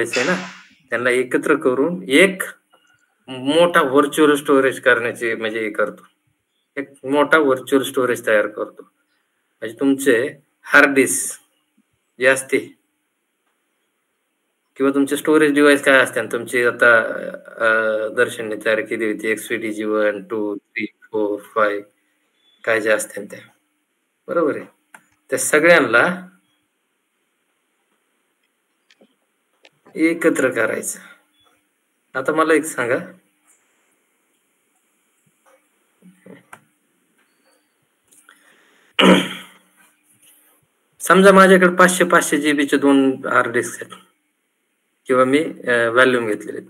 आहे ना, त्यांना एकत्र करून एक मोठा व्हर्च्युअल स्टोरेज करण्याची म्हणजे करतो. एक मोठा व्हर्च्युअल स्टोरेज तयार करतो. म्हणजे तुमचे हार्ड डिस्क जे असते किंवा तुमचे स्टोरेज डिव्हाइस काय असते, तुमची आता दर्शनने तयार केली होती एक्सपीडीजी 1, 2, 3, 4, 5 काय जे असते त्या, बरोबर आहे, त्या सगळ्यांना एकत्र करायचं. आता मला एक सांगा, समजा माझ्याकडे 500 जीबीचे 2 हार्ड डिस्क आहेत किंवा मी व्हॉल्यूम घेतलेले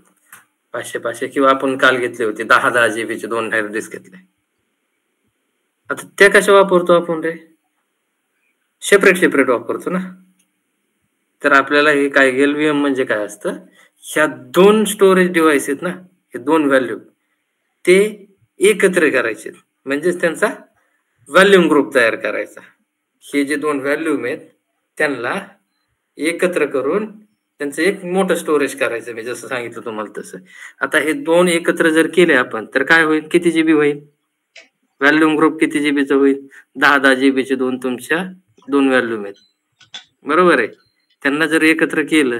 500 किंवा आपण काल घेतले होते 10 जीबीचे 2 हार्ड डिस्क घेतले. आता त्या कशा वापरतो आपण रे? सेपरेट वापरतो ना. तर आपल्याला हे काय एलव्हीएम म्हणजे काय असतं, ह्या 2 स्टोरेज डिव्हाइस आहेत ना, हे 2 व्हॅल्यू ते एकत्र करायचे, म्हणजेच त्यांचा व्हॉल्यूम ग्रुप तयार करायचा. हे जे 2 व्हॅल्यूम आहेत त्यांना एकत्र करून त्यांचं एक मोठं स्टोरेज करायचं, मी जसं सांगितलं तुम्हाला तसं. आता हे 2 एकत्र जर केले आपण तर काय होईल, किती जीबी होईल? व्हॉल्यूम ग्रुप किती जीबीचा होईल? 10 जीबीचे 2 तुमच्या 2 व्हॅल्यूम आहेत, बरोबर आहे. त्यांना जर एकत्र केलं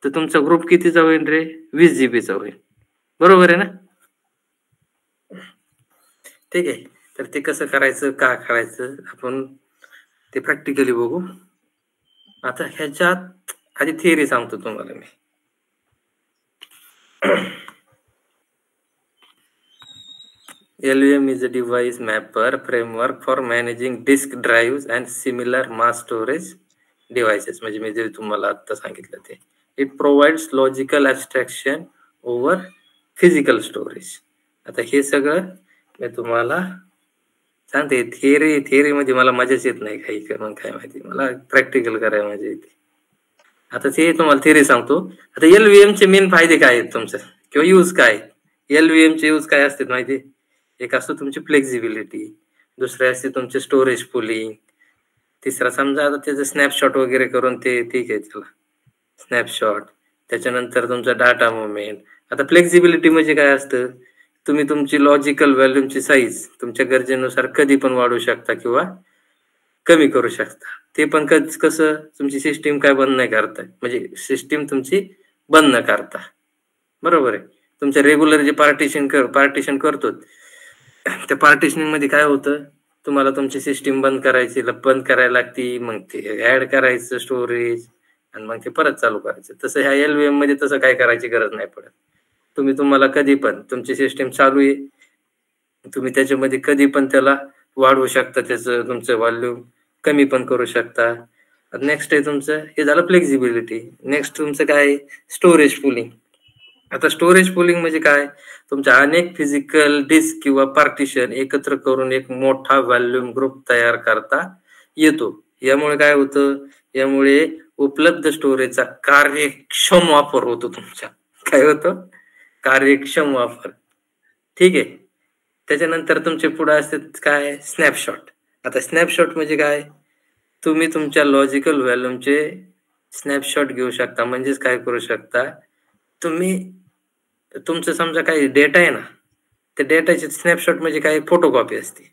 तर तुमचा ग्रुप कितीचा होईल रे? 20 जीबीचा होईल, बरोबर आहे ना. ठीक आहे, तर ते कसं करायचं, का करायचं, आपण ते प्रॅक्टिकली बघू. आता ह्याच्यात आधी थिअरी सांगतो तुम्हाला मी. LVM is a device mapper framework for managing disk drives and similar mass storage devices. म्हणजे मी जे तुम्हाला आता सांगितलं ते. It provides logical abstraction over physical storage. आता हे सगळं मी तुम्हाला सांगते. थिअरी मध्ये मला मजाच येत नाही काही करून, काय माहिती, मला प्रॅक्टिकल करायला मजा येते. आता ते तुम्हाला थिअरी सांगतो. आता LVM चे मेन फायदे काय आहेत तुमचं, किंवा यूज काय? LVM चे यूज काय असतात माहिती? एक असतो तुमची फ्लेक्झिबिलिटी, दुसरे असते तुमचे स्टोरेज पुलिंग, तिसरा समजा आता त्याचं स्नॅपशॉट वगैरे करून ते ठीक आहे, चला स्नॅपशॉट. त्याच्यानंतर तुमचा डाटा मुवमेंट. आता फ्लेक्झिबिलिटी म्हणजे काय असतं, तुम्ही तुमची लॉजिकल व्हॅल्यूमची साईज तुमच्या गरजेनुसार कधी पण वाढवू शकता किंवा कमी करू शकता. ते पण कसं, तुमची सिस्टीम काय बंद नाही करता, म्हणजे सिस्टीम तुमची बंद न करता, बरोबर आहे. तुमच्या रेग्युलर जे पार्टिशन करतो त्या पार्टिशनिंग मध्ये काय होतं, तुम्हाला तुमची सिस्टीम बंद करायला लागती, मग ते ऍड करायचं स्टोरेज आणि मग ते परत चालू करायचं. तसं ह्या LVM मध्ये तसं काय करायची गरज नाही पडत. तुम्हाला कधी पण तुमची सिस्टीम चालू आहे, तुम्ही त्याच्यामध्ये कधी पण त्याला वाढवू शकता, त्याचं तुमचं व्हॉल्यूम कमी पण करू शकता. नेक्स्ट आहे तुमचं, हे झालं फ्लेक्झिबिलिटी. नेक्स्ट तुमचं काय, स्टोरेज पुलिंग. आता स्टोरेज पुलिंग म्हणजे काय, तुमच्या अनेक फिजिकल डिस्क किंवा पार्टिशन एकत्र करून एक मोठा व्हॉल्यूम ग्रुप तयार करता येतो. यामुळे काय होतं, यामुळे उपलब्ध स्टोरेजचा कार्यक्षम वापर होतो तुमच्या. काय होतं? कार्यक्षम वापर. ठीक आहे. त्याच्यानंतर तुमचे पुढे असतात काय, स्नॅपशॉट. आता स्नॅपशॉट म्हणजे काय, तुम्ही तुमच्या लॉजिकल व्हॅल्यूमचे स्नॅपशॉट घेऊ शकता. म्हणजेच काय करू शकता तुम्ही, तुमचं समजा काही डेटा आहे ना, त्या डेटाची स्नॅपशॉट म्हणजे काय, फोटोकॉपी असते.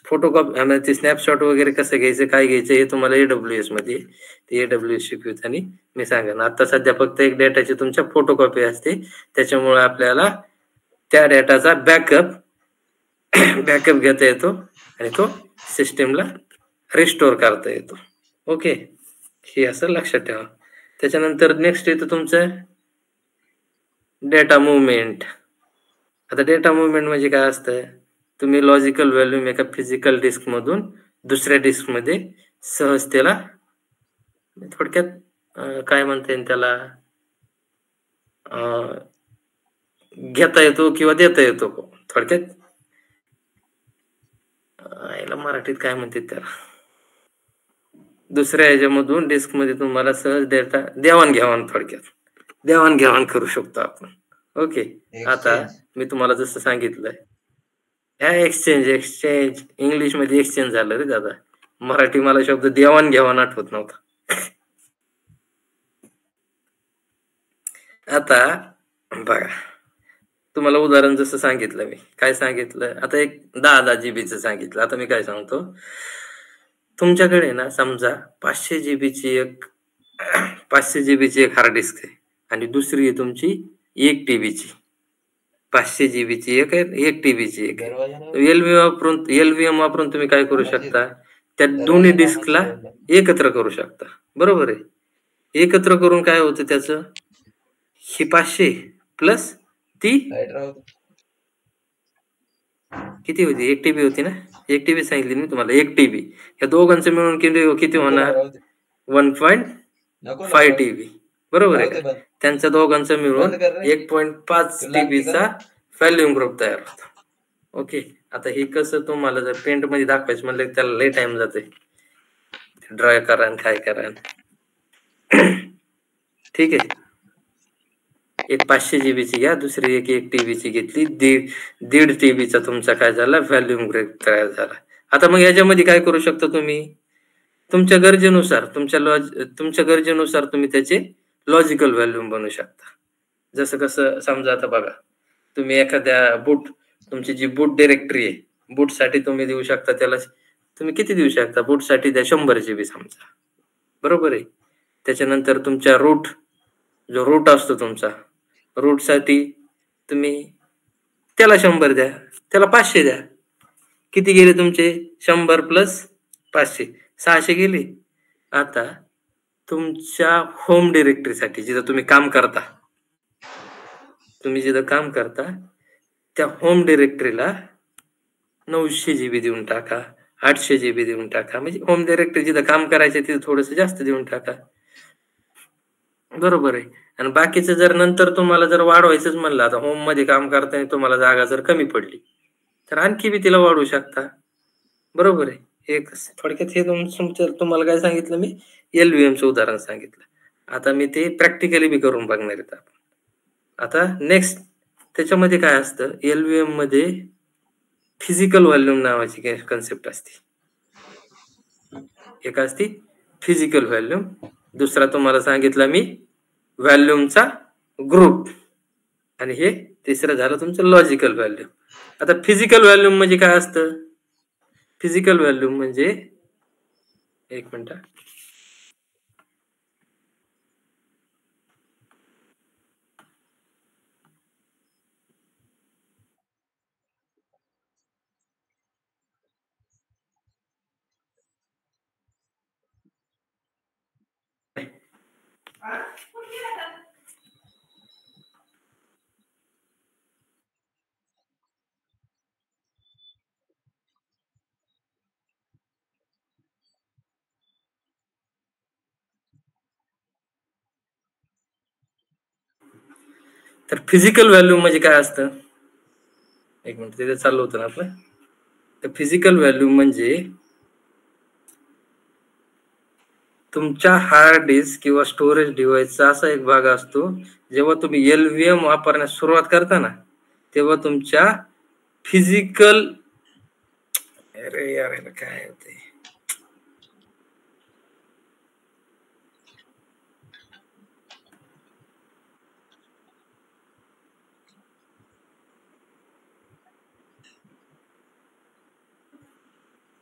फोटोकॉपी ते स्नॅपशॉट वगैरे कसं घ्यायचं, काय घ्यायचं, हे तुम्हाला AWS मध्ये ते AWS शिकवत आणि मी सांगेन. आता सध्या फक्त एक डेटाची तुमच्या फोटोकॉपी असते, त्याच्यामुळे आपल्याला त्या डेटाचा बॅकअप घेता येतो आणि तो सिस्टीमला रिस्टोर करता येतो. ओके, हे असं लक्षात ठेवा. त्याच्यानंतर नेक्स्ट येतं तुमचं डेटा मुवमेंट. आता डेटा मुवमेंट म्हणजे काय असतं, तुम्ही लॉजिकल व्हॅल्यूम एका फिजिकल डिस्क मधून दुसऱ्या डिस्क मध्ये सहजतेला, थोडक्यात काय म्हणता येईल त्याला, घेता येतो किंवा देता येतो. थोडक्यात याला मराठीत काय म्हणतात त्याला, दुसऱ्या ह्याच्यामधून डिस्क मध्ये तुम्हाला सहज डेटा थोडक्यात देवाणघेवाण करू शकतो आपण. ओके, आता मी तुम्हाला जसं सांगितलंय, ह्या एक्सचेंज इंग्लिश मध्ये एक्सचेंज झालं रे दादा, मराठी मला शब्द देवाणघेवाण आठवत नव्हता. आता बघा, तुम्हाला उदाहरण जसं सांगितलं मी, काय सांगितलं, आता एक 10 जीबीचं सांगितलं. आता मी काय सांगतो, तुमच्याकडे ना समजा 500 जीबीची एक 500 जीबीची एक हार्ड डिस्क आहे आणि दुसरी आहे तुमची 1 टीबीची. 500 जीबीची एक आहे, 1 टीबीची एक आहे. एलव्हीएम वापरून तुम्ही काय करू शकता, त्या दोन्ही डिस्कला एकत्र करू शकता. बरोबर आहे. एकत्र करून काय होतं त्याचं, ही 500 प्लस ती किती होती, 1 टीबी होती ना, 1 टीबी सांगितली मी तुम्हाला, 1 टीबी. या दोघांचं मिळून किती होणार, 1.5 टीबी. बरोबर आहे का? त्यांच्या दोघांचं मिळून 1.5 टीबीचा व्हॉल्यूम ग्रुप तयार होतो. ओके. आता हे कसं तुम्हाला जर पेंट मध्ये दाखवायचं म्हणलं त्याला लय टाइम जाते, ड्रॉ करा काय करा. ठीक आहे. एक 500 जीबीची घ्या, दुसरी एक 1 टीबीची घेतली, 1.5 टीबीचा तुमचा काय झाला, व्हॉल्यूम ग्रुप तयार झाला. आता मग याच्यामध्ये काय करू शकता तुम्ही, तुमच्या गरजेनुसार तुमच्या गरजेनुसार तुम्ही त्याचे लॉजिकल व्हॉल्यूम बनवू शकता. जसं कसं समजा, आता बघा, तुम्ही एखाद्या तुमची जी बूट डिरेक्टरी आहे, बूटसाठी तुम्ही देऊ शकता, त्याला तुम्ही किती देऊ शकता, बूटसाठी द्या 100 जीबी समजा. बरोबर आहे. त्याच्यानंतर तुमच्या जो रूट असतो तुमचा, रूटसाठी तुम्ही त्याला 100 द्या, त्याला 500 द्या. किती गेले तुमचे, 100 प्लस 500, 600 गेले. आता तुमच्या होम डिरेक्टरीसाठी जिथं तुम्ही काम करता, त्या होम डिरेक्टरीला 900 जीबी देऊन टाका, 800 जीबी देऊन टाका. म्हणजे होम डिरेक्टरी जिथं काम करायचं तिथं थोडंसं जास्त देऊन टाका. बरोबर आहे. आणि बाकीचं जर नंतर तुम्हाला जर वाढवायचंच म्हणलं, आता होम मध्ये काम करताना तुम्हाला जागा जर कमी पडली तर आणखी बी तिला वाढवू शकता. बरोबर आहे. एक थोडक्यात हे तुम्हाला काय सांगितलं मी, एलव्हीएमचं उदाहरण सांगितलं. आता मी ते प्रॅक्टिकली बी करून बघणार आहेत आपण. आता नेक्स्ट त्याच्यामध्ये काय असतं, एलव्हीएम मध्ये फिजिकल व्हॉल्यूम नावाची कन्सेप्ट असते. एक असती फिजिकल व्हॉल्यूम, दुसरा तुम्हाला सांगितला मी व्हॉल्यूमचा ग्रुप, आणि हे तिसरं झालं तुमचं लॉजिकल व्हॉल्यूम. आता फिजिकल व्हॉल्यूम म्हणजे काय असतं, फिजिकल व्हॉल्यूम म्हणजे, एक मिनिट, तर फिजिकल व्हॅल्यूम म्हणजे काय असतं, एक मिनिट, तिथे चाललं होतं ना आपलं. तर फिजिकल व्हॅल्यूम म्हणजे तुमच्या हार्ड डिस्क किंवा स्टोरेज डिव्हाइसचा असा एक भाग असतो, जेव्हा तुम्ही एलव्हीएम वापरण्यास सुरुवात करता ना, तेव्हा तुमच्या फिजिकल, अरे यार काय होते,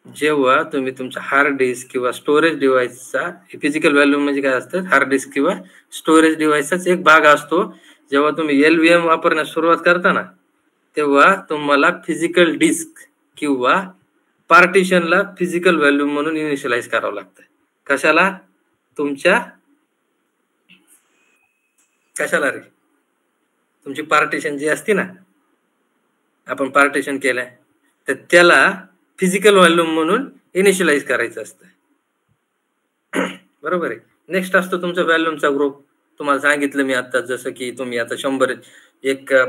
जेव्हा तुम्ही तुमच्या हार्ड डिस्क किंवा स्टोरेज डिव्हाइसचा, फिजिकल व्हॅल्यूम म्हणजे काय असतं, हार्ड डिस्क किंवा स्टोरेज डिव्हाइसचाच एक भाग असतो, जेव्हा तुम्ही एलव्हीएम वापरण्यास सुरुवात करता ना, तेव्हा तुम्हाला फिजिकल डिस्क किंवा पार्टिशनला फिजिकल व्हॅल्यूम म्हणून इनिशियलाइज करावं लागतं. कशाला, कशाला रे, तुमची पार्टिशन जी असते ना, आपण पार्टिशन केलंय, तर त्याला फिजिकल व्हॉल्यूम म्हणून इनिशियलाइज करायचं असतं. बरोबर आहे. नेक्स्ट असतो तुमचा व्हॉल्यूमचा ग्रुप. तुम्हाला सांगितलं मी आता, जसं की तुम्ही आता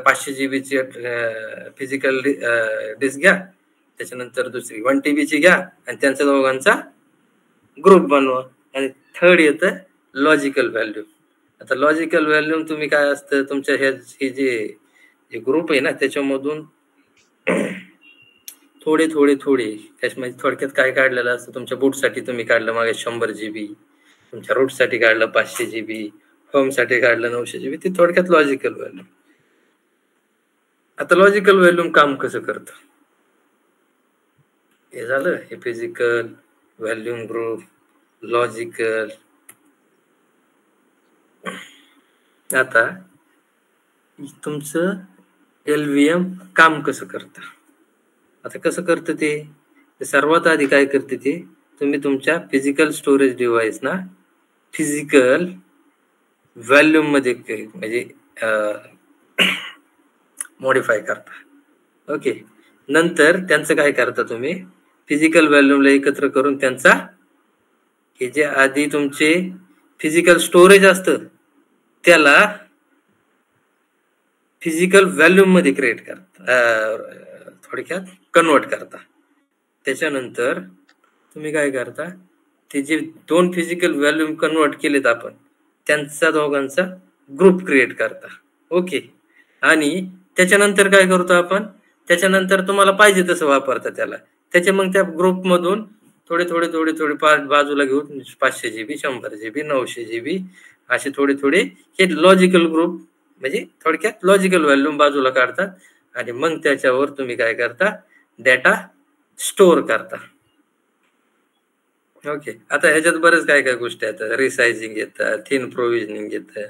500 जीबीची फिजिकल डिस्क घ्या, त्याच्यानंतर दुसरी 1 टीबीची घ्या, आणि त्यांच्या दोघांचा ग्रुप बनवा. आणि थर्ड येतं लॉजिकल व्हॅल्यूम. आता लॉजिकल व्हॅल्यूम तुम्ही काय असतं, तुमच्या हे जे ग्रुप आहे ना, त्याच्यामधून थोडे त्याच्यामध्ये थोडक्यात काय काढलेलं असतं, तुमच्या बूटसाठी तुम्ही काढलं मागे 100 जीबी, तुमच्या रूटसाठी काढलं 500 जीबी, होम साठी काढलं 900 GB, ती थोडक्यात लॉजिकल व्हॅल्यूम. आता लॉजिकल व्हॅल्यूम काम कसं करतं हे झालं. हे फिजिकल व्हॅल्यूम ग्रुप, लॉजिकल. आता तुमचं LVM काम कसं करतं. आता कसं करतं ते सर्वात आधी काय करते ते, तुम्ही तुमच्या फिजिकल स्टोरेज डिव्हाइस ना फिजिकल व्हॅल्यूम मध्ये म्हणजे मॉडिफाय करता. ओके. नंतर त्यांचं काय करता तुम्ही, फिजिकल व्हॅल्यूमला एकत्र करून त्यांचा हे जे आधी तुमचे फिजिकल स्टोरेज असतं त्याला फिजिकल व्हॅल्यूम मध्ये क्रिएट करता, थोडक्यात कन्वर्ट करता. त्याच्यानंतर तुम्ही काय करता, ते जे दोन फिजिकल व्हॅल्यूम कन्वर्ट केलेत आपण त्यांचा दोघांचा ग्रुप क्रिएट करता. ओके. आणि त्याच्यानंतर काय करतो आपण, त्याच्यानंतर तुम्हाला पाहिजे तसं वापरता त्याला. त्याच्या मग त्या ग्रुप मधून थोडे थोडे थोडे थोडे पार्ट बाजूला घेऊन 500 GB, 100 GB, 900 GB असे थोडे थोडे हे लॉजिकल ग्रुप म्हणजे थोडक्यात लॉजिकल व्हॅल्यूम बाजूला काढतात आणि मग त्याच्यावर तुम्ही काय करता, डेटा स्टोअर करता. ओके. आता ह्याच्यात बरेच काय काय गोष्टी आहेत. रिसायझिंग येतात, थिन प्रोव्हिजनिंग येतं,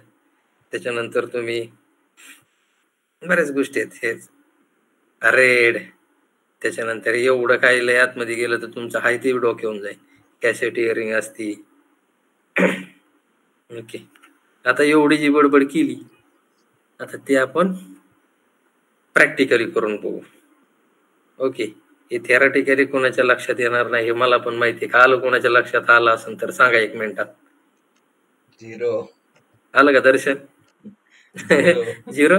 त्याच्यानंतर तुम्ही बऱ्याच गोष्टी आहेत. हेच रेड, त्याच्यानंतर एवढं काय लय आतमध्ये गेलं तर तुमचं हाय ते डोक्यावून जाईल. कॅसेट इयरिंग असती. ओके. आता एवढी जी बडबड केली, आता ते आपण प्रॅक्टिकली करून बघू. ओके. हे थेरॅटिकली कोणाच्या लक्षात येणार नाही हे मला पण माहिती. आलं कोणाच्या लक्षात आलं असेल तर सांगा 1 मिनिटात. 0 आलं का दर्शन? 0.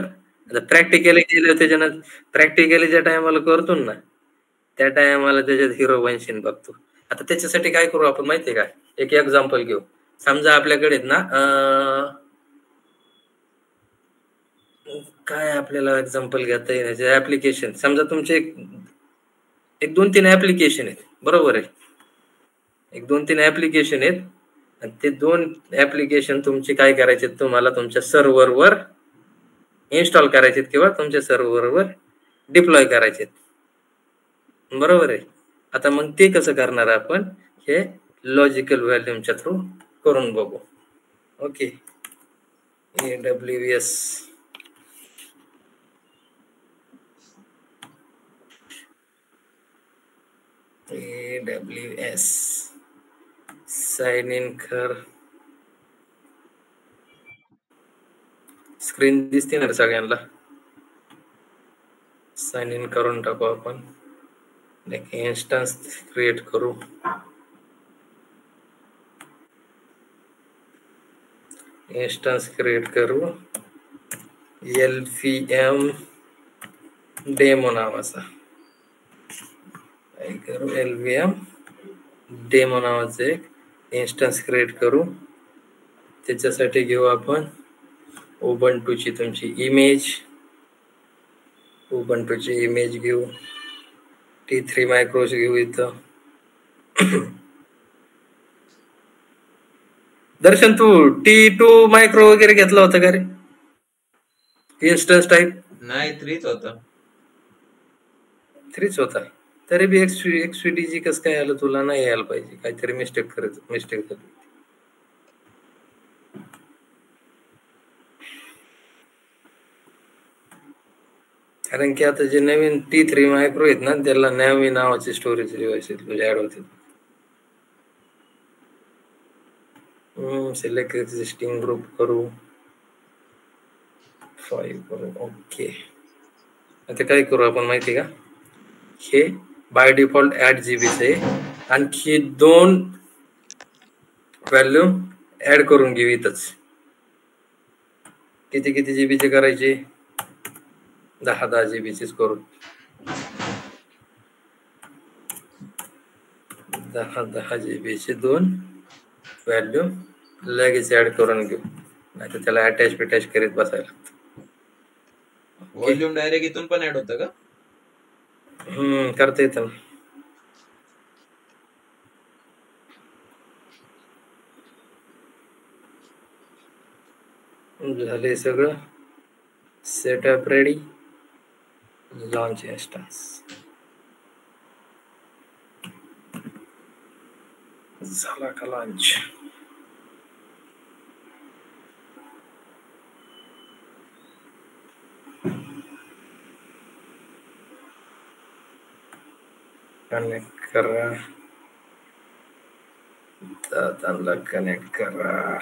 आता प्रॅक्टिकली केलं त्याच्यानं, प्रॅक्टिकली ज्या टायमाला करतो ना त्या टायमाला त्याच्यात हिरो बनशीन बघतो. आता त्याच्यासाठी काय करू आपण माहितीये का, एक एक्झाम्पल घेऊ. समजा आपल्याकडे ना काय आपल्याला एक्झाम्पल घेता येण्याचे ऍप्लिकेशन, समजा तुमचे एक 2-3 ऍप्लिकेशन आहेत, बरोबर आहे. 1-2-3 ऍप्लिकेशन आहेत आणि ते 2 ऍप्लिकेशन तुमचे काय करायचे, तुम्हाला तुमच्या सर्व्हरवर इन्स्टॉल करायचे किंवा तुमच्या सर्व्हरवर डिप्लॉय करायचे, बरोबर आहे. आता मग ते कसं करणार आपण, हे लॉजिकल व्हॅल्यूमच्या थ्रू करून बघू. ओके. AWS साइन इन कर. स्क्रीन दिसते ना सगळ्यांना. साइन इन करून टाकू आपण. एक इन्स्टन्स क्रिएट करू. इन्स्टन्स क्रिएट करू LVM डेमो नावाचा. काय करू, LVM डेमो नावाचं एक इन्स्टन्स क्रिएट करू. त्याच्यासाठी घेऊ आपण उबंटूची तुमची इमेज, उबंटूची इमेज घेऊ. T3 मायक्रोज घेऊ इथं. दर्शन तू T2 मायक्रो वगैरे घेतला होता का रे इन्स्टन्स टाईप? नाही, 3च होता. 3च होता. तरी बी XVDG कसं काय आलं तुला? नाही यायला पाहिजे, काहीतरी मिस्टेक झाली. कारण की आता जे नवीन T3 मायक्रो आहेत ना त्याला नॅवी नावाचे स्टोरेज डिव्हाइस ऍड होते. सिलेक्ट एक्झिस्टिंग ग्रुप करू, 5 करू. ओके. आता काय करू आपण माहिती का, हे बाय डिफॉल्ट 8 GB आहे. आणखी 2 व्हॅल्यू ऍड करून घेऊ इथंच. किती GB चे करायचे? 10 GB चेच करू. 10 GB चे 2 व्हॅल्यू लगेच ऍड करून घेऊ, नाही तर त्याला अटॅच करीत बसायला. व्हॉल्यूम डायरेक्ट इथून पण ऍड होतं का? करता येतं ना. झाले सगळं. Setup ready. लॉन्च इन्स्टन्स झाला का लॉन्च? कनेक्ट करा. दादांना कनेक्ट करा.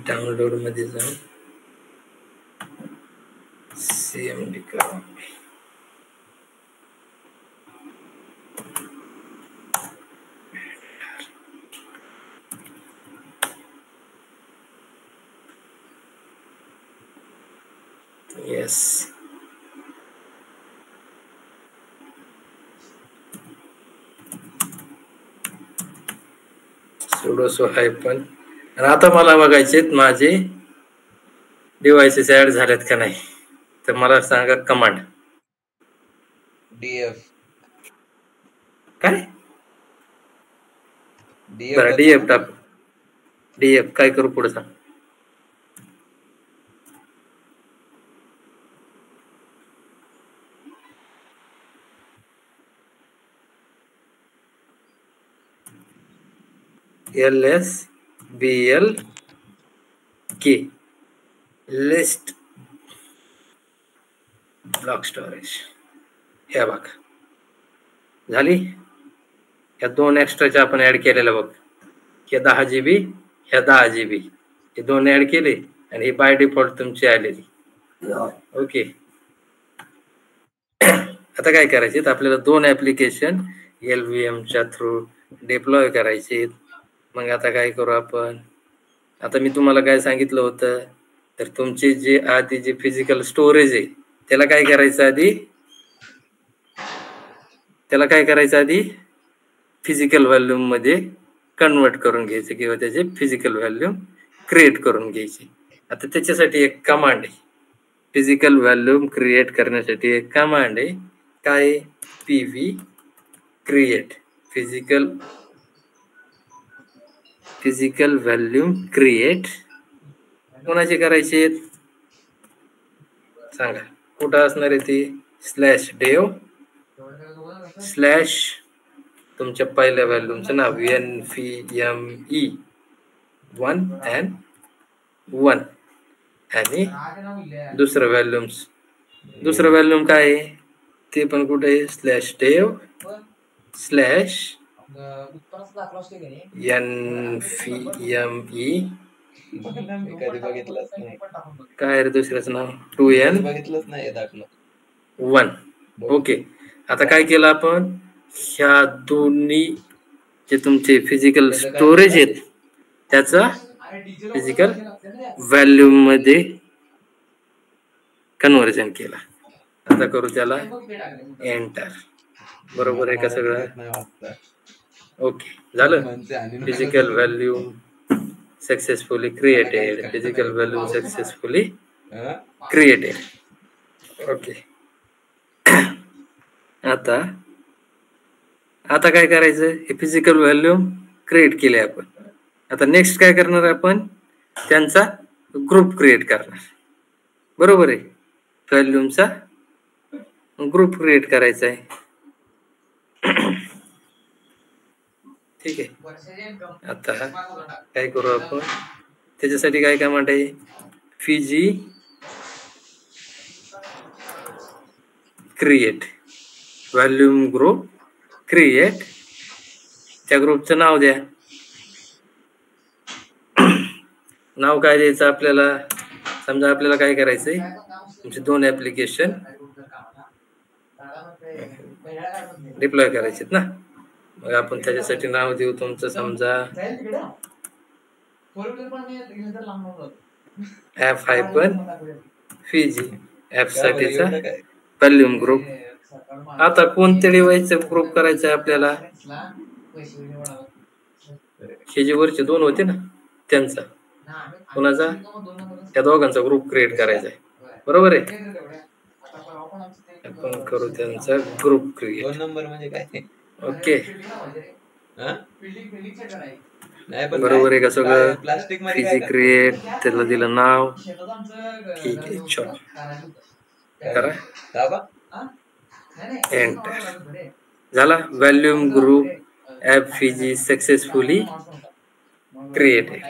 डाउनलोड मध्ये जाऊन CMD करा. येस. सुडोसो हायफन. आणि आता मला बघायचे माझे डिव्हाइसेस ऍड झालेत का नाही, तर मला सांगा कमांड. DF काय बरं, DF टाक. DF काय करू पुढे सांग. LSBLK list block storage. हे बघ झाली. ह्या दोन एक्स्ट्राच्या आपण ऍड केलेल्या बघ. हे 10 GB, ह्या 10 GB, हे दोन ऍड केले आणि ही बाय डिफॉल्ट तुमची आलेली. ओके. आता काय करायचे, आपल्याला दोन ऍप्लिकेशन LVM च्या थ्रू डिप्लॉय करायचे. मग आता काय करू आपण. आता मी तुम्हाला काय सांगितलं होतं, तर तुमचे जे आधी जे फिजिकल स्टोरेज आहे त्याला काय करायचं आधी फिजिकल व्हॉल्यूम मध्ये कन्वर्ट करून घ्यायचे किंवा त्याचे फिजिकल व्हॉल्यूम क्रिएट करून घ्यायचे. आता त्याच्यासाठी एक कमांड आहे. फिजिकल व्हॉल्यूम क्रिएट करण्यासाठी एक कमांड आहे. काय? PV create physical volume create. कोणाचे करायचे सांगा, कुठं असणार आहे ती. /dev / तुमच्या पहिल्या व्हॅल्यूमचं नाव NVMe 1 and 1 आणि दुसरं व्हॅल्यूम काय आहे ते पण कुठे आहे. /dev /NVMe कधी बघितलंच नाही. काय रे दुसऱ्याचं नाव 2N बघितलंच नाही दाखलं 1. ओके. आता काय केलं आपण, ह्या दोन्ही जे तुमचे फिजिकल स्टोरेज आहेत त्याचा फिजिकल व्हॅल्यूम मध्ये कन्व्हर्जन केलं. आता करू त्याला एंटर. बरोबर आहे का सगळं? ओके झालं. Physical volume successfully created. Okay. आता काय करायचं, हे फिजिकल व्हॅल्यूम क्रिएट केले आपण. आता नेक्स्ट काय करणार आपण, त्यांचा ग्रुप क्रिएट करणार. बरोबर आहे. व्हॅल्यूमचा ग्रुप क्रिएट करायचा आहे. ठीक आहे. आता काय करू आपण, त्याच्यासाठी काय कमांड आहे, Fiji create volume group create. त्या ग्रुपचं नाव द्या. नाव काय द्यायचं आपल्याला. समजा आपल्याला काय करायचंय, तुमचे दोन ऍप्लिकेशन डिप्लॉय करायचे ना. मग आपण त्याच्यासाठी नाव देऊ तुमचं. समजा F-Fiji ऍप साठीचा व्हॉल्यूम ग्रुप. आता कोणत्या डिव्हाइसचा ग्रुप करायचा आहे आपल्याला, हे जे वरचे दोन होते ना त्यांचा, कोणाचा, त्या दोघांचा ग्रुप क्रिएट करायचा आहे. बरोबर आहे. आपण करू त्यांचा ग्रुप क्रिएट. 2 नंबर म्हणजे काय? ओके, हा? नाही पण बरोबर आहे का सगळं? प्लास्टिक मध्ये काय फिजी क्रिएट त्याला दिलं नाव. ठीक आहे, चल करा. दाबा. एंटर झाला. Volume group app Fiji successfully created.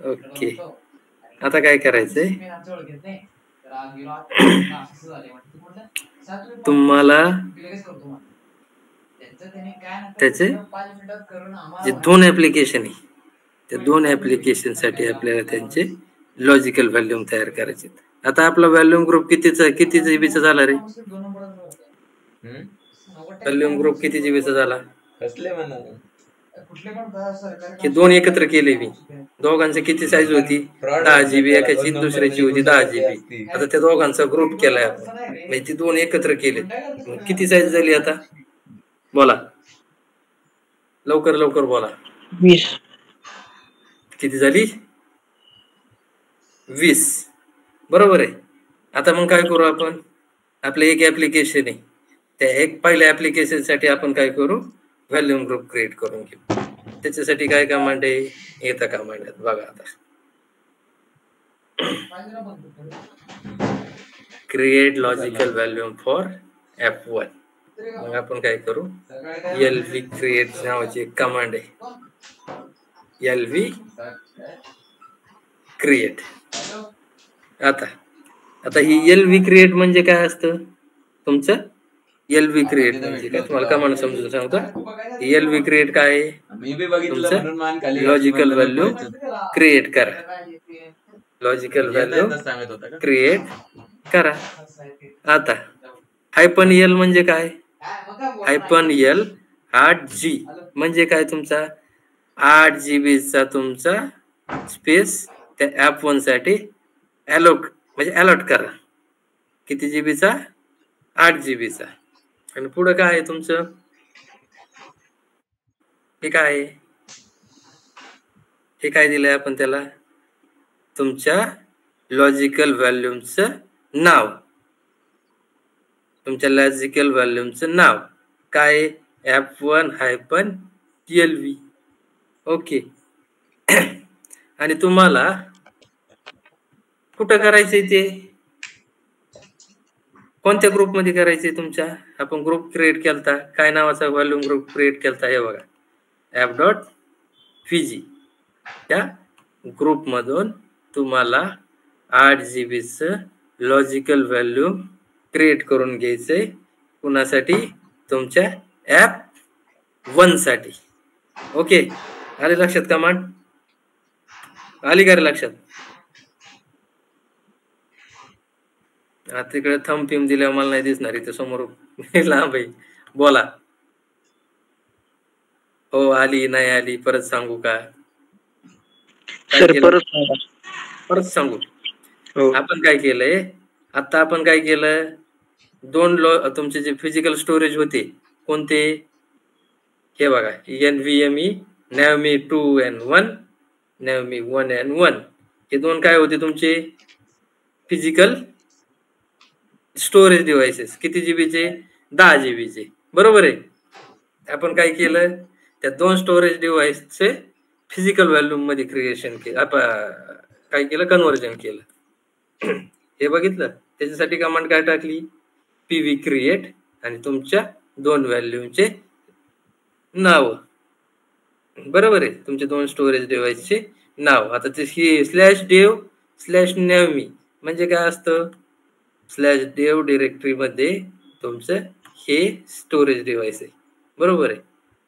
Okay, आता काय करायचंय तुम्हाला? त्याचे जे 2 ऍप्लिकेशन आहे त्या 2 ऍप्लिकेशन साठी आपल्याला त्यांचे लॉजिकल व्हॉल्यूम तयार करायचे. आता आपला व्हॉल्यूम ग्रुप किती जीबीचा झाला रे? व्हॉल्यूम ग्रुप किती जीबीचा झाला? कसले म्हणा हे 2 एकत्र केले मी. दोघांची किती साईज होती? 10 GB एकाची, दुसऱ्याची होती 10 GB. आता त्या दोघांचा ग्रुप केलाय आपण, म्हणजे ते 2 एकत्र केले. किती साईज झाली आता? बोला लवकर बोला. 20. किती झाली? 20. बरोबर आहे. आता मग काय करू आपण? आपलं एक ऍप्लिकेशन आहे, त्या एक पहिल्या ऍप्लिकेशन साठी आपण काय करू? व्हॉल्यूम ग्रुप क्रिएट करून घेऊ. त्याच्यासाठी काय कमांड आहे? येतं कमांड बघा आता. Create logical volume for F1. मग आपण काय करू? LV क्रिएट नावाची एक कमांड आहे. LV create. आता ही LV क्रिएट म्हणजे काय असतं तुमचं? LV क्रिएट म्हणजे काय तुम्हाला कमांड समजून सांगतो. LV क्रिएट काय आहे? तुमचं लॉजिकल व्हॅल्यू क्रिएट करा. लॉजिकल व्हॅल्यू क्रिएट करा. आता हायपन L म्हणजे काय? हायपन L 8G म्हणजे काय? तुमचा 8 GB चा तुमचा स्पेस त्या F1 साठी अलॉट करा. किती जीबीचा? 8 GB चा. आणि पुढे काय आहे तुमचं? हे काय आहे? हे काय दिलंय आपण त्याला? तुमच्या लॉजिकल व्हॉल्यूमचं नाव. तुमच्या लॉजिकल व्हॉल्यूमचं नाव काय? F1 हायपन LV. ओके. आणि तुम्हाला कुठं करायचंय ते? कोणत्या ग्रुप मध्ये करायचंय तुमच्या? आपण ग्रुप क्रिएट केलता, काय नावाचा व्हॉल्यूम ग्रुप क्रिएट केलता? हे बघा, f.fiji. त्या ग्रुप मधून तुम्हाला 8 GB लॉजिकल व्हॉल्यूम क्रिएट करून घ्यायचंय. कुणासाठी? तुमच्या F1 साठी. ओके, आले लक्षात कमांड? आली का रे लक्षात? तिकडे थंब पिम दिल्यावर मला नाही दिसणार इथे समोर. लांब आहे. बोला. हो, आली नाही आली परत सांगू का? परत सांगू. आपण काय केलंय आता? आपण काय केलं? 2 तुमचे जे फिजिकल स्टोरेज होते कोणते? हे बघा, NVMe NVMe 2 and 1, NVMe 1 and 1. हे 2 काय होते तुमचे? Physical storage devices. किती जीबीचे? 10 GB. बरोबर आहे. आपण काय केलं? त्या 2 स्टोरेज डिव्हाइसचे फिजिकल व्हॉल्यूम मध्ये क्रिएशन केलं. काय केलं? कन्व्हर्जन केलं. हे बघितलं. त्याच्यासाठी कमांड काय टाकली? PV क्रिएट आणि तुमच्या 2 व्हॅल्यूमचे नाव. बरोबर आहे. तुमचे 2 स्टोरेज डिव्हाइसचे नाव. आता ते /dev/navme म्हणजे काय असतं? /dev डिरेक्टरी मध्ये तुमचं हे स्टोरेज डिव्हाइस आहे. बरोबर आहे.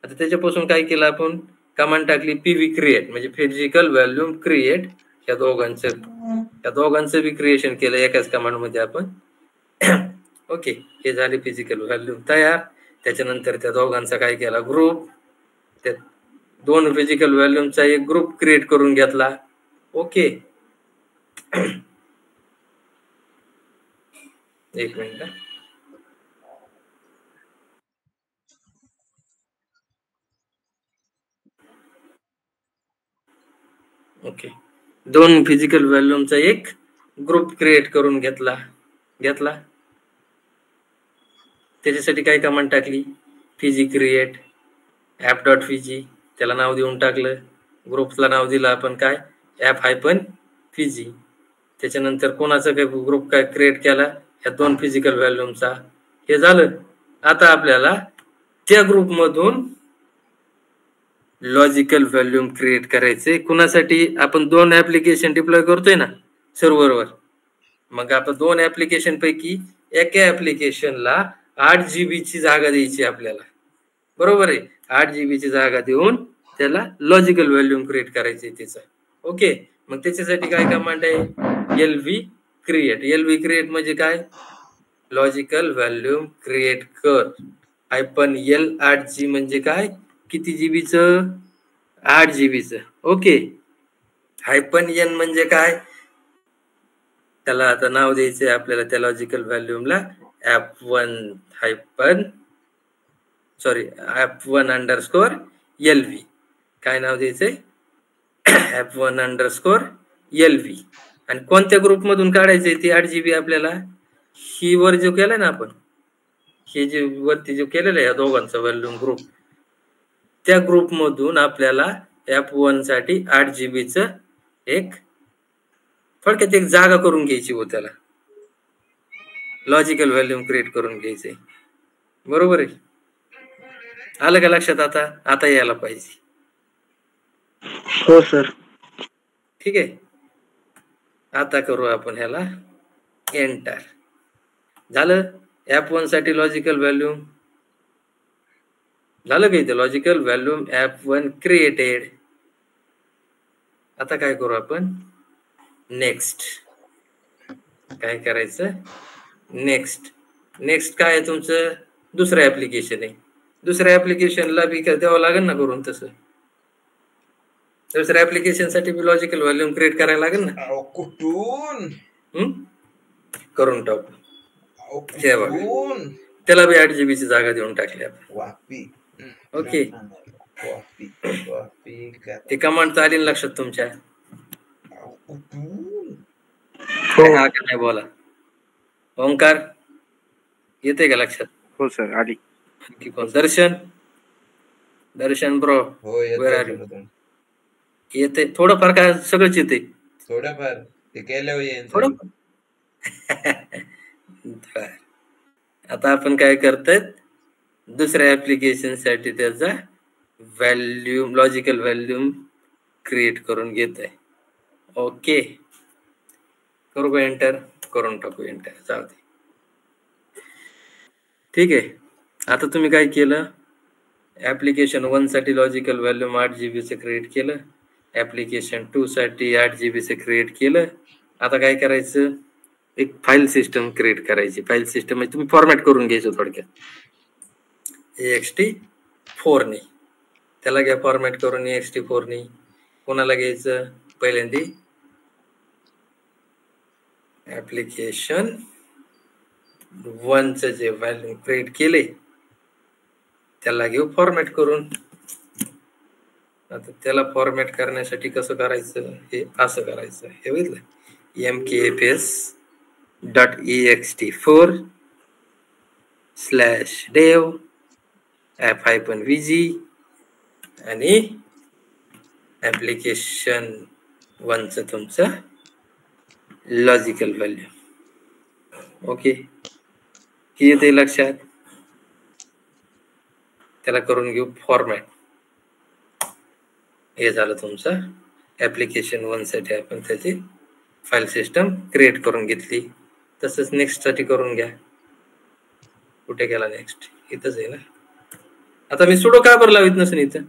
आता त्याच्यापासून काय केलं आपण? कमांड टाकली PV क्रिएट म्हणजे फिजिकल व्हॉल्यूम क्रिएट. या दोघांचं बी क्रिएशन केलं एकाच कमांड मध्ये आपण. ओके, हे झाले फिजिकल व्हॉल्यूम तयार. त्याच्यानंतर त्या दोघांचा काय केला? ग्रुप. त्या 2 फिजिकल व्हॉल्यूमचा एक ग्रुप क्रिएट करून घेतला. ओके, एक मिनिट. ओके, 2 फिजिकल व्हॉल्यूमचा एक ग्रुप क्रिएट करून घेतला. त्याच्यासाठी काय कमांड टाकली, Fiji create app dot Fiji, त्याला नाव देऊन टाकलं. ग्रुपला नाव दिलं आपण काय, ॲप हायफन फिजी. त्याच्यानंतर कोणाचा काय ग्रुप काय क्रिएट केला, ह्या 2 फिजिकल व्हॅल्यूमचा. हे झालं. आता आपल्याला त्या ग्रुपमधून लॉजिकल व्हॅल्यूम क्रिएट करायचे. कुणासाठी, आपण 2 ऍप्लिकेशन डिप्लॉय करतोय ना सर्व्हरवर. मग आपण 2 ऍप्लिकेशन पैकी एका ऍप्लिकेशनला 8 GB ची जागा द्यायची आपल्याला, बरोबर आहे. 8 GB ची जागा देऊन त्याला लॉजिकल व्हॅल्यूम क्रिएट करायचे त्याचा. ओके, मग त्याच्यासाठी काय कमांड आहे, LV क्रिएट. LV क्रिएट म्हणजे काय, लॉजिकल व्हॅल्यूम क्रिएट कर -L 8G म्हणजे काय, किती जीबीचं, 8 जीबीचं. ओके, -N म्हणजे काय, त्याला आता नाव द्यायचंय आपल्याला त्या लॉजिकल व्हॅल्यूमला F1_LV. काय नाव द्यायचंय, F1_LV. आणि कोणत्या ग्रुप मधून काढायचंय ती 8 GB आपल्याला, ही वर जो केलाय ना आपण, हे जे वरती जो केलेला आहे या दोघांचा व्हॅल्यूम ग्रुप, त्या ग्रुप मधून आपल्याला F1 साठी 8 GB च एक थोडक्यात एक जागा करून घ्यायची हो, त्याला लॉजिकल व्हॅल्यूम क्रिएट करून घ्यायचे. बरोबर आहे, आलं का लक्षात? आता यायला पाहिजे. हो सर. ठीक आहे, आता करू आपण ह्याला एंटर. झालं, F1 साठी लॉजिकल व्हॅल्यूम झालं का इथे, लॉजिकल व्हॅल्यूम F1 क्रिएटेड. आता काय करू आपण, नेक्स्ट. काय करायचं, नेक्स्ट काय आहे तुमचं, दुसरं ऍप्लिकेशन आहे. दुसऱ्या ऍप्लिकेशनला बी द्यावं लागेल ना करून. तसं दुसऱ्या ऍप्लिकेशन साठी बी लॉजिकल व्हॅल्यूम क्रिएट करायला लागेल ना. कुठून करून टाकू. त्याला बी 8 GB ची जागा देऊन टाकली आपण. ओके, ते कमांड आली लक्षात तुमच्या, नाही बोला ओंकार, येते का लक्षात? हो सर, आली. की कोण, दर्शन ब्रो, येते थोडंफार, काय सगळंच येते थोडंफार, ते केल्यावर येईल थोडं. आता आपण काय करतोय, दुसऱ्या ऍप्लिकेशन साठी त्याचा व्हॅल्यूम, लॉजिकल व्हॅल्यूम क्रिएट करून घेत आहे. ओके, करू का एंटर, करून टाकू एंटर, जाऊ दे. ठीक आहे, आता तुम्ही काय केलं, ऍप्लिकेशन 1 साठी लॉजिकल व्हॅल्यूम 8 GB चं क्रिएट केलं, ऍप्लिकेशन 2 साठी 8 GB चं क्रिएट केलं. आता काय करायचं, एक फाईल सिस्टम क्रिएट करायची. फाईल सिस्टम म्हणजे तुम्ही फॉर्मॅट करून घ्यायचं थोडक्यात, ext4 ने. त्याला घ्या फॉर्मॅट करून ext4 ने. कोणाला घ्यायचं, पहिल्यांदा ऍप्लिकेशन 1 चं जे व्हॅल्यूम क्रिएट केले त्याला घेऊ फॉर्मॅट करून. आता त्याला फॉर्मॅट करण्यासाठी कसं करायचं, हे असं करायचं. हे बघितलं, mkfs.ext4/dev f-vg आणि ऍप्लिकेशन 1 चं तुमचं लॉजिकल व्हॅल्यूम. ओके, ही येते लक्षात. त्याला करून घेऊ फॉर्मॅट. हे झालं तुमचं ऍप्लिकेशन 1 साठी आपण त्याची फाईल सिस्टम क्रिएट करून घेतली. तसंच नेक्स्ट साठी करून घ्या. कुठे गेला नेक्स्ट, इथंच आहे ना. आता मी सुडो का बरं लावित नसेल इथं,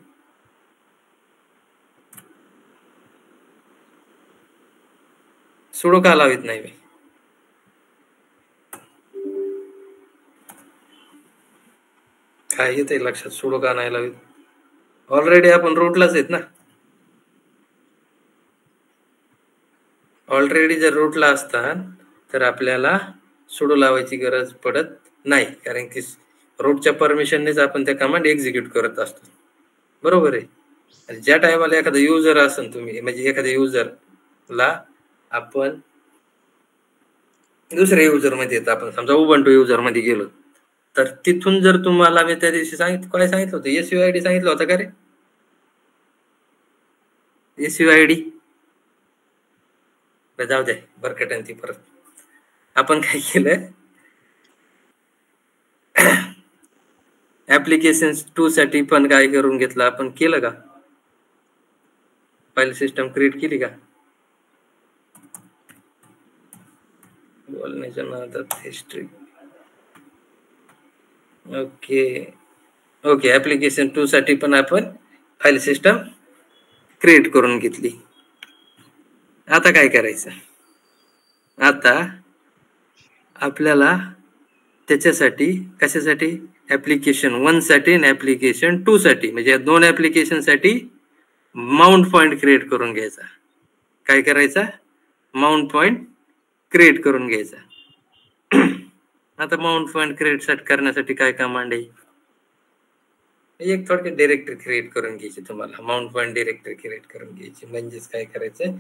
सुडो का लावित नाही मी, काय येते लक्षात, सुडो का नाही लावित. ऑलरेडी आपण रूटलाच आहेत ना. ऑलरेडी जर रूटला असतात तर आपल्याला सुडो लावायची गरज पडत नाही, कारण की रूटच्या परमिशननेच आपण त्या कमांड एक्झिक्यूट करत असतो. बरोबर आहे. आणि ज्या टायमाला एखादा युजर असेल, तुम्ही म्हणजे एखाद्या युजरला आपण दुसऱ्या युजर मध्ये येत, आपण समजा उबंटू युजर मध्ये गेलो, तर तिथून जर तुम्हाला मी त्या दिवशी काय सांगितलं होतं, SUID सांगितलं होतं का रे? SUID जाऊ द्या बरकटन ती परत. आपण काय केलं, ऍप्लिकेशन 2 साठी पण काय करून घेतलं आपण, केलं का? फाईल सिस्टम क्रिएट केली का? बोलण्याच्या नादात हिस्ट्री. ओके ऍप्लिकेशन 2 साठी पण आपण फाईल सिस्टम क्रिएट करून घेतली. आता काय करायचं, आता आपल्याला त्याच्यासाठी कशासाठी, ऍप्लिकेशन 1 साठी आणि ऍप्लिकेशन 2 साठी, म्हणजे 2 ऍप्लिकेशन साठी माउंट पॉइंट क्रिएट करून घ्यायचा. काय करायचा, माउंट पॉइंट क्रिएट करून घ्यायचा. आता माउंट पॉइंट क्रिएट करण्यासाठी काय कमांड आहे, एक थोडक्यात डिरेक्टरी क्रिएट करून घ्यायची तुम्हाला. माउंट पॉइंट डिरेक्टरी क्रिएट करून घ्यायची म्हणजेच काय करायचं,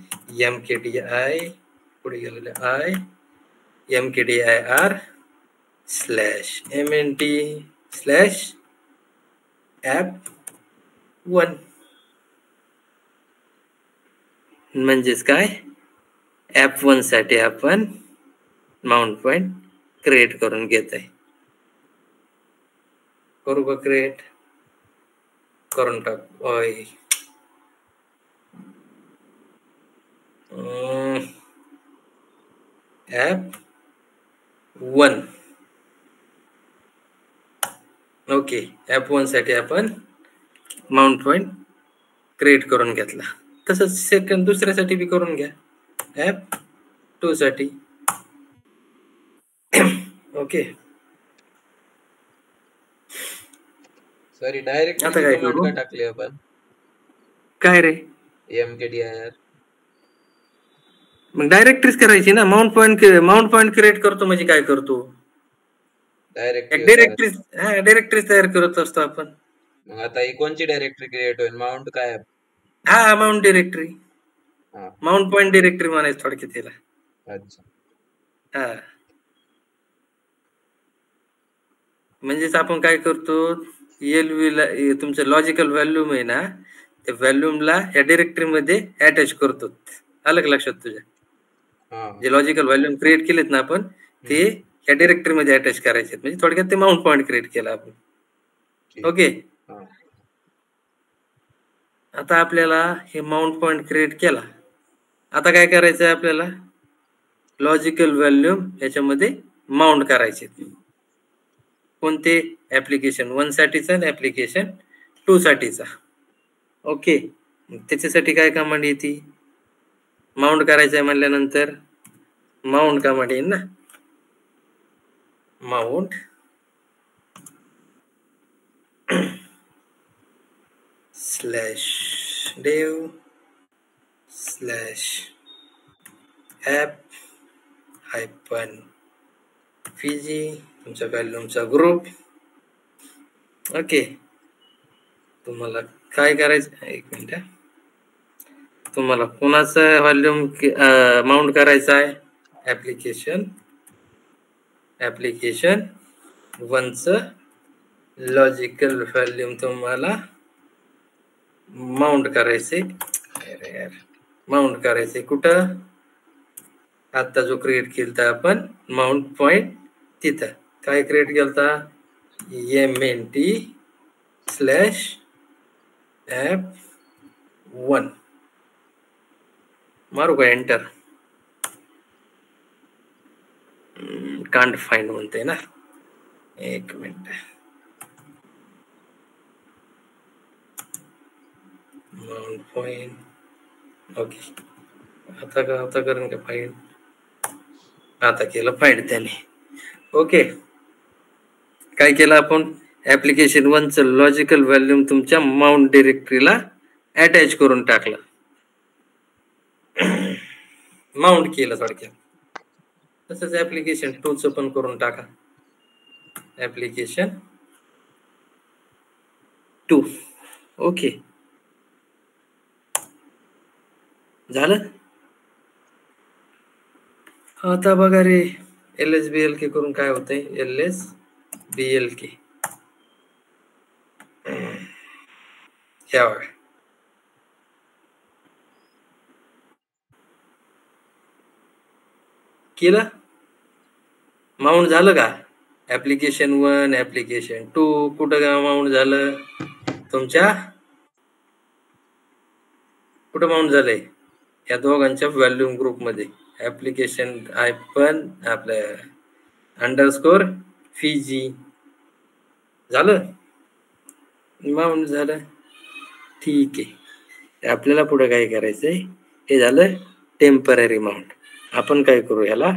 mkdir पुढे गेलेलं mkdir /mnt/app1 म्हणजेच काय, app1 साठी आपण माउंट पॉइंट क्रिएट करून घेत आहे. करू का क्रिएट, करून टाक. app1 ओके, app1 साठी आपण माउंट पॉइंट क्रिएट करून घेतला. तसंच दुसऱ्यासाठी बी करून घ्या, app2 साठी. ओके सॉरी, डायरेक्ट आता काय करू, का टाकले आपण, काय रे mkdir? मग डायरेक्टरीच करायची ना. माउंट पॉइंट क्रिएट करतो म्हणजे काय करतो, डायरेक्टरीज तयार करत असतो आपण. मग आता ही कोणची डायरेक्टरी क्रिएट होईल, माउंट काय? हा mount directory, mount point directory म्हणायचं थोडक्यात त्याला. अच्छा, हा म्हणजेच आपण काय करतो, LV ला तुमचं लॉजिकल व्हॅल्यूम आहे ना, त्या व्हॅल्यूमला या डिरेक्टरी मध्ये अटॅच करतो. अलग लक्षात तुझ्या, जे लॉजिकल व्हॅल्यूम क्रिएट केलेत ना आपण, ते या डिरेक्टरी मध्ये अटॅच करायचे. म्हणजे थोडक्यात ते माउंट पॉइंट क्रिएट केला आपण. ओके, आता आपल्याला हे माउंट पॉइंट क्रिएट केला. आता काय करायचं आहे, आपल्याला लॉजिकल व्हॅल्यूम याच्यामध्ये माउंट करायचे. कोणते, ऍप्लिकेशन 1 साठीचा आणि ऍप्लिकेशन 2 साठीचा. ओके, त्याच्यासाठी काय कमांड येते, माउंट करायचं आहे म्हणल्यानंतर माउंट कमांड येईल ना, माउंट /dev/app-pg तुमच्या व्हॅल्यूमचा ग्रुप. ओके, तुम्हाला काय करायचं, एक मिनिट, तुम्हाला कोणाचा व्हॅल्यूम माउंट करायचा आहे, ऍप्लिकेशन 1चं लॉजिकल व्हॅल्यूम तुम्हाला माउंट करायचे. माउंट करायचे कुठं, आता जो क्रिएट केलता आपण माउंट पॉइंट, तिथं काय क्रिएट केलता, mnt/app1 मारू का एंटर, कांट फाइंड म्हणते ना, एक मिनिट, माउंट पॉइंट. ओके, आता करून का फाइंड, आता केलं फाइंड त्याने. ओके, काय केलं आपण, ऍप्लिकेशन 1चं लॉजिकल व्हॅल्यूम तुमच्या माउंट डिरेक्टरीला अटॅच करून टाकलं, माउंट केलं थोडक्यात. तसंच ऍप्लिकेशन 2चं पण करून टाका, ऍप्लिकेशन 2. ओके, झालं. आता बघा रे, LSBLK करून काय होतंय, BLK या बघा केलं माउंट झालं का ऍप्लिकेशन 1 ऍप्लिकेशन 2 कुठं माउंट झालं तुमच्या कुठं माउंट झालंय या दोघांच्या व्हॉल्यूम ग्रुपमध्ये ऍप्लिकेशन पण आपलं अंडरस्कोर फीजी झालं माउंट झालं ठीक आहे आपल्याला पुढे काय करायचंय हे झालं टेम्पररी माउंट आपण काय करू याला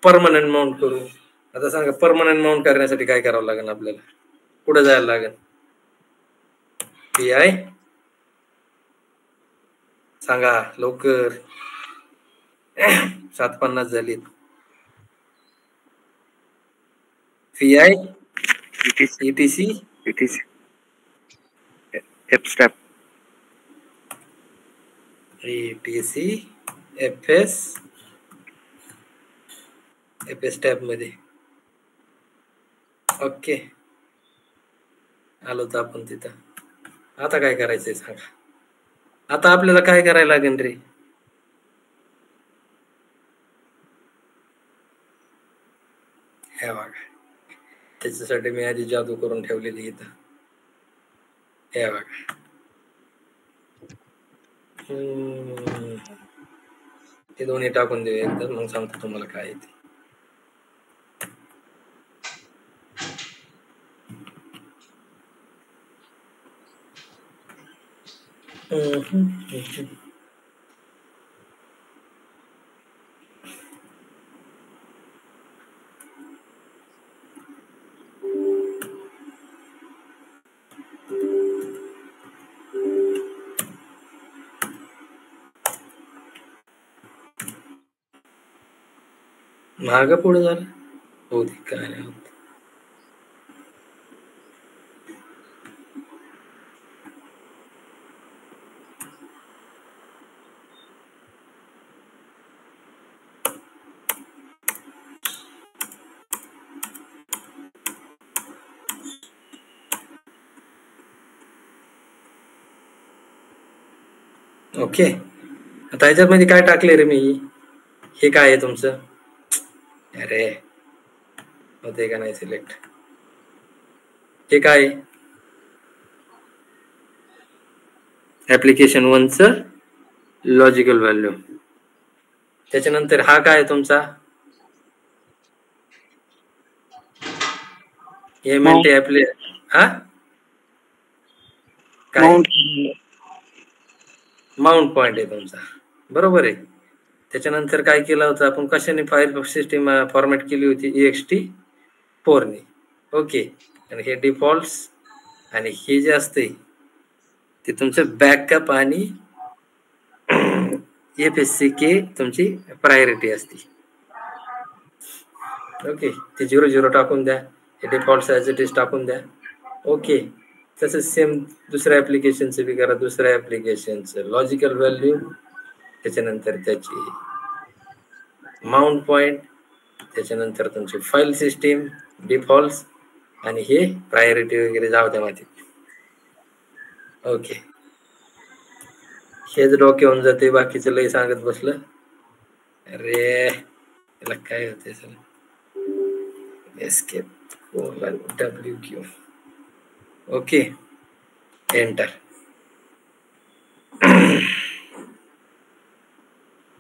परमनंट माउंट करू आता सांगा परमनंट माउंट करण्यासाठी काय करावं लागेल आपल्याला पुढे जायला लागेल PI सांगा लवकर 7:50 झाली PI ETC FSTAP ETC FS tab मध्ये ओके आलो तर आपण तिथं आता काय करायचंय सांगा आता आपल्याला काय करायला लागेल रे हे बघा त्याच्यासाठी मी आधी जादू करून ठेवलेली इथं हे बघा ते दोन्ही टाकून देऊ एकदम मग सांगतो तुम्हाला काय आहे ते माग पुढे झालं हो दे काय नाही होत ओके आता ह्याच्यामध्ये काय टाकले रे मी हे काय आहे तुमचं अरे होते का नाही सिलेक्ट हे काय ऍप्लिकेशन 1चं लॉजिकल व्हॅल्यू त्याच्यानंतर हा काय तुमचा हे म्हणते आपले हा काय माउंट पॉइंट आहे तुमचा बरोबर आहे त्याच्यानंतर काय केलं होतं आपण कशाने फाईल सिस्टीम फॉर्मॅट केली होती ext4 ने ओके आणि हे डिफॉल्ट्स आणि हे जे असते ते तुमचं बॅकअप आणि FSCK तुमची प्रायोरिटी असते ओके ते 0 टाकून द्या हे डिफॉल्ट ॲज इट इज टाकून द्या ओके तसंच सेम दुसऱ्या ऍप्लिकेशनचं बी करा दुसऱ्या ऍप्लिकेशनचं लॉजिकल व्हॅल्यू त्याच्यानंतर त्याची माउंट पॉइंट त्याच्यानंतर तुमची फाईल सिस्टीम डिफॉल्ट्स आणि हे प्रायोरिटी वगैरे जाऊ द्या माहिती ओके हेच डोके होऊन जाते बाकीचं लय सांगत बसलं अरे त्याला काय होते sir escape WQ okay enter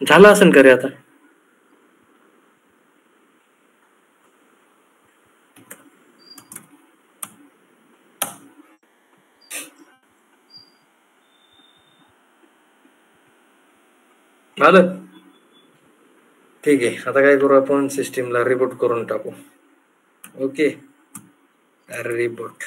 झालं असेल का रे आता झालं ठीक आहे आता काय करू आपण सिस्टीमला रिबूट करून टाकू ओके रिबूट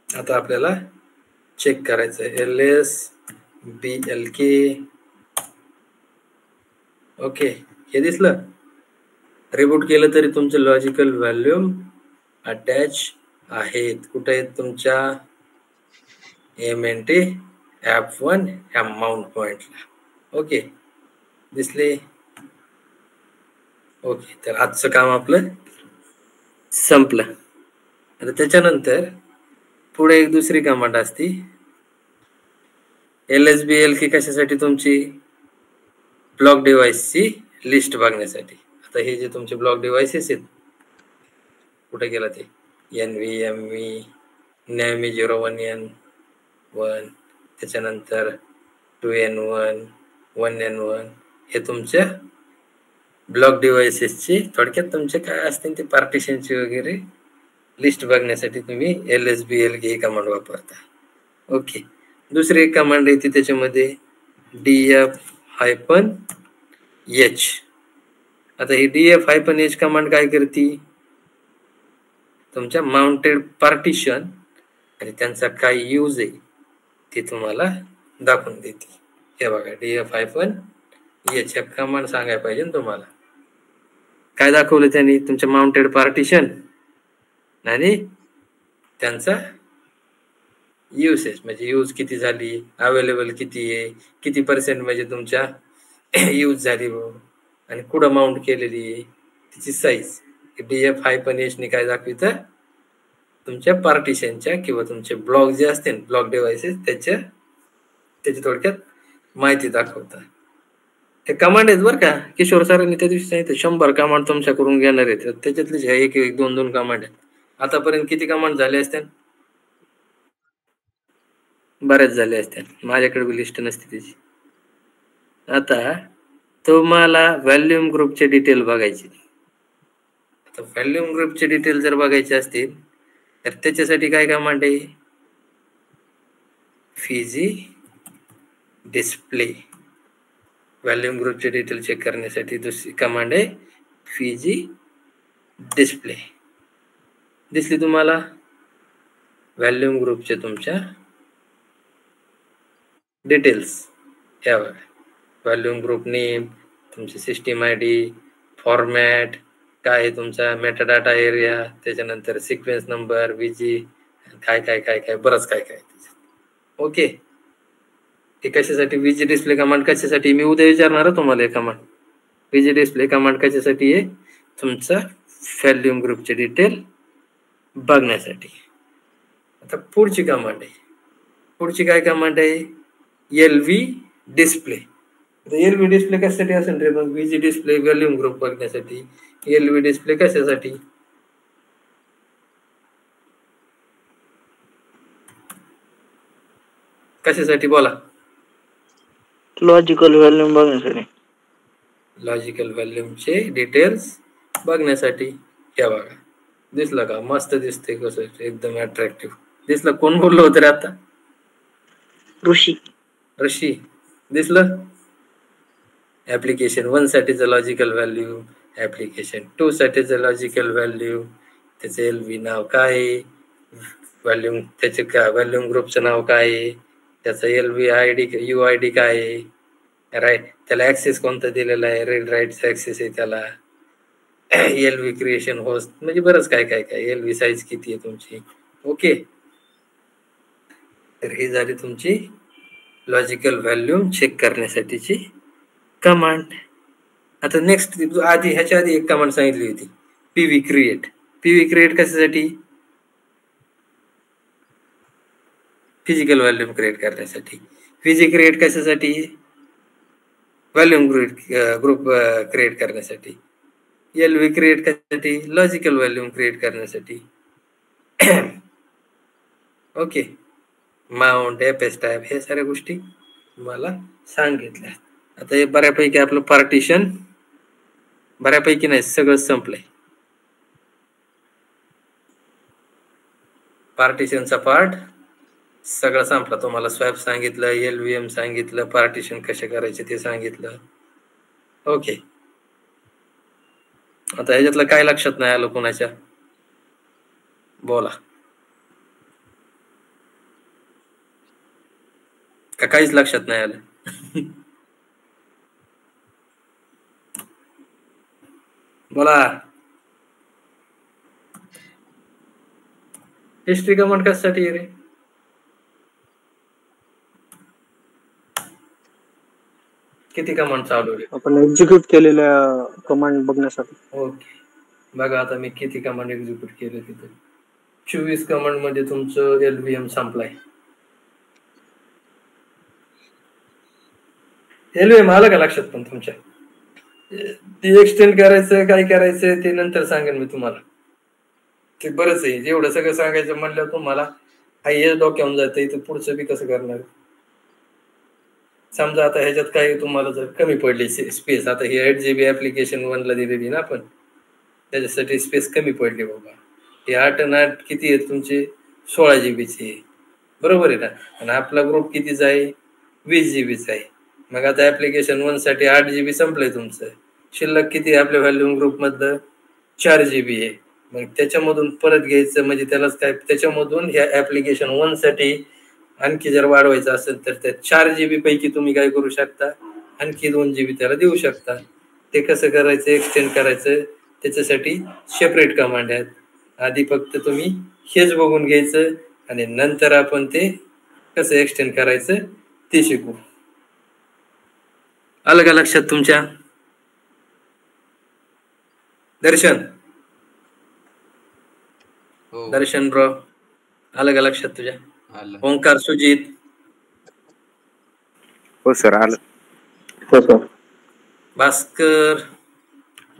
आता आपल्याला चेक करायचं LSBLK. ओके, हे दिसलं. रिबूट केलं तरी तुमचे लॉजिकल व्हॉल्यूम अटॅच आहेत. कुठे आहेत तुमच्या MNT F1 ह्या माउंट पॉइंटला. ओके, दिसले. ओके, तर आजचं काम आपलं संपलं. आता त्याच्यानंतर पुढे एक दुसरी कमांड असती LSBLK. कशासाठी? तुमची ब्लॉक डिव्हाइसची लिस्ट बघण्यासाठी. आता हे जे तुमचे ब्लॉक डिव्हाइसेस आहेत, कुठे गेला ते NVMe, NVMe 01N1, त्याच्यानंतर 2N1, 1N1, हे तुमच्या ब्लॉक डिव्हाइसेसची थोडक्यात तुमचे काय असतील ते पार्टिशनची वगैरे लिस्ट बघण्यासाठी तुम्ही LSBLK कमांड वापरता. ओके, दुसरी एक कमांड येते त्याच्यामध्ये DF-H. आता ही DF-H कमांड काय करते? तुमच्या माउंटेड पार्टिशन आणि त्यांचा काय यूज आहे ते तुम्हाला दाखवून देते. हे बघा, DF-H कमांड सांगायला पाहिजे ना तुम्हाला. काय दाखवलं त्यांनी? तुमच्या माउंटेड पार्टिशन आणि त्यांचा युसेज, म्हणजे यूज किती झाली, अवेलेबल किती आहे, किती % म्हणजे तुमच्या यूज झाली आणि कुठं माउंट केलेली आहे, तिची साईज. DF-H ने काय दाखवित? तुमच्या पार्टिशनच्या किंवा तुमचे ब्लॉक जे असतील, ब्लॉक डिव्हाइसेस, त्याची थोडक्यात माहिती दाखवतात. हे कमांड आहेत बरं का. किशोर सरांनी त्या दिवशी सांगितलं 100 कमांड तुमच्याकडून घेणार आहेत. त्याच्यातलेच एक 2 कमांड आहेत. आतापर्यंत किती कमांड झाले असतील? बऱ्याच झाले असतील. माझ्याकडे लिस्ट नसते त्याची. आता तुम्हाला व्हॉल्यूम ग्रुपचे डिटेल बघायचे. आता व्हॉल्यूम ग्रुपचे डिटेल जर बघायचे असतील तर त्याच्यासाठी काय कमांड आहे? Fiji display. व्हॉल्यूम ग्रुपचे डिटेल चेक करण्यासाठी दुसरी कमांड आहे फिजी डिस्प्ले. दिसली तुम्हाला? व्हॉल्यूम ग्रुपचे तुमच्या डिटेल्स. ह्या बघा, व्हॉल्यूम ग्रुप नेम, तुमची सिस्टीम ID, फॉर्मॅट काय आहे तुमचा, मेटाडाटा एरिया, त्याच्यानंतर सिक्वेन्स नंबर, VG, काय काय काय काय बरंच काय काय. ओके, हे कशासाठी? VG डिस्प्ले कमांड कशासाठी? मी उद्या विचारणार तुम्हाला. हे कमांड VG डिस्प्ले कमांड कशासाठी आहे? तुमचा व्हॉल्यूम ग्रुपचे डिटेल बघण्यासाठी. आता पुढची कमांड आहे. पुढची काय कमांड आहे? LV display. LV डिस्प्ले कशासाठी असेल रे? मग VG डिस्प्ले व्हॉल्यूम ग्रुप बघण्यासाठी. LV डिस्प्ले कशासाठी? कशासाठी बोला? लॉजिकल व्हॉल्यूम बघण्यासाठी. लॉजिकल व्हॉल्यूमचे डिटेल्स बघण्यासाठी. हे बघा, दिसलं का? मस्त दिसते, कसं एकदम अट्रॅक्टिव्ह दिसलं. कोण बोललो होतं रे आता? ऋषी. दिसलं? ऍप्लिकेशन 1 साठीचं लॉजिकल व्हॅल्यू, ऍप्लिकेशन 2 साठीचं लॉजिकल व्हॅल्यू, त्याचं LV नाव काय आहे, व्हॉल्यूम त्याचे काय, व्हॉल्यूम ग्रुपचं नाव काय आहे, त्याचा LV ID UID काय आहे, राईट, त्याला ऍक्सेस कोणता दिलेला आहे, रीड राईट ऍक्सेस आहे त्याला, LV क्रिएशन होस्ट, म्हणजे बरंच काय काय काय, LV साईज किती आहे तुमची. ओके, तर ही झाली तुमची लॉजिकल व्हॉल्यूम चेक करण्यासाठीची कमांड. आता नेक्स्ट, ह्याच्या आधी एक कमांड सांगितली होती PV क्रिएट. PV क्रिएट कशासाठी? फिजिकल व्हॉल्यूम क्रिएट करण्यासाठी. VG क्रिएट कशासाठी? व्हॉल्यूम ग्रुप क्रिएट करण्यासाठी. LV क्रिएट कशासाठी? लॉजिकल व्हॉल्यूम क्रिएट करण्यासाठी. ओके, माउंट, FS टाईप, हे साऱ्या गोष्टी तुम्हाला सांगितल्या. आता हे बऱ्यापैकी आपलं पार्टिशन, बऱ्यापैकी नाही, सगळं संपलंय. पार्टिशनचा पार्ट सगळं संपला. तुम्हाला स्वॅप सांगितलं, LVM सांगितलं, पार्टिशन कसे करायचे ते सांगितलं. ओके, आता ह्याच्यातलं काय लक्षात नाही आलं कोणाच्या? बोला. का काहीच लक्षात नाही आलं? बोला. हिस्ट्री कमांड कशासाठी आहे रे? किती कमांड चालू आहे? आपण एक्झिक्यूट केलेल्या कमांड बघण्यासाठी. ओके, बघा आता मी किती कमांड एक्झिक्यूट केले तिथे. 24 कमांड मध्ये तुमचं LVM संपलाय. LVM आलं का लक्षात? पण तुमच्या ते एक्सटेंड करायचं काय करायचं ते नंतर सांगेन मी तुम्हाला. ते बरंच आहे, जेवढं सगळं सांगायचं म्हणलं तुम्हाला हेच डोक्यावून जाते, तर पुढचं बी कसं करणार? समजा आता ह्याच्यात काय तुम्हाला जर कमी पडली स्पेस, आता ही 8 GB ऍप्लिकेशन 1 ला दिलेली ना आपण, त्याच्यासाठी स्पेस कमी पडली बाबा. हे 8 आणि 8 किती आहेत तुमचे? 16 GB चे, बरोबर आहे ना? आणि आपला ग्रुप कितीचा आहे? 20 GB चा आहे. मग आता ऍप्लिकेशन 1 साठी 8 GB संपलंय तुमचं. शिल्लक किती आपल्या व्हॉल्यूम ग्रुप मधलं? 4 GB आहे. मग त्याच्यामधून परत घ्यायचं, म्हणजे त्यालाच काय, त्याच्यामधून ह्या ऍप्लिकेशन 1 साठी आणखी जर वाढवायचं असेल तर त्या 4 GB पैकी तुम्ही काय करू शकता? आणखी 2 GB त्याला देऊ शकता. ते कसं करायचं? एक्सटेंड करायचं, त्याच्यासाठी सेपरेट कमांड आहेत. आधी फक्त तुम्ही हेच बघून घ्यायचं आणि नंतर आपण ते कसं एक्सटेंड करायचं ते शिकू. आलं का लक्षात तुमच्या? दर्शन, हो दर्शन ब्रो, आलं का लक्षात तुझ्या? आलं. ओंकार, सुजित, हो सर आलं. हो सर. भास्कर,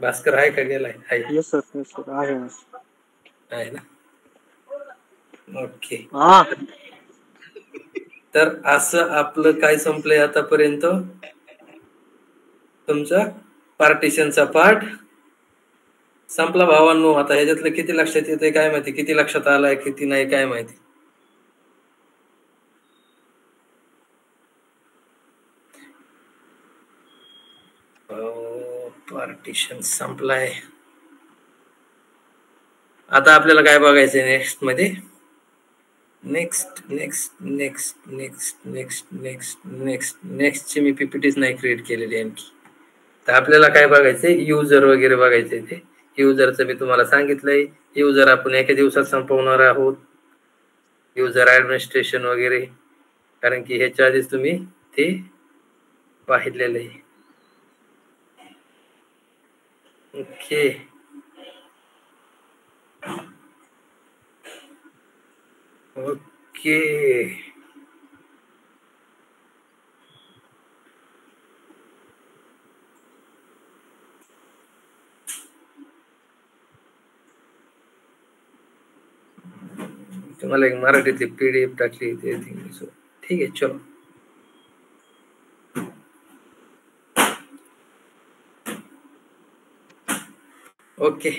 भास्कर आहे का? गेलाय? आहे, येस सर, येस सर, आहे ना. आहे ना? ओके. हा, तर असं आपलं काय संपलंय आतापर्यंत? तुमचा पार्टिशनचा पार्ट संपला भावांनो. आता ह्याच्यातलं किती लक्षात येतंय काय माहिती, किती लक्षात आलाय किती नाही काय माहिती. पार्टिशन संपलाय. आता आपल्याला काय बघायचंय नेक्स्ट मध्ये? Next next next next next next next नेक्स्टची मी PPTच नाही क्रिएट केलेली आणखी. तर आपल्याला काय बघायचंय? युजर वगैरे बघायचंय. ते युजरचं मी तुम्हाला सांगितलंय. युजर आपण एका दिवसात संपवणार आहोत, युजर ऍडमिनिस्ट्रेशन वगैरे, कारण की ह्याच्या आधीच तुम्ही ते पाहिलेलं आहे. Okay, okay. तुम्हाला एक मराठीतली PDF टाकली, ते ठीक आहे. चलो, ओके.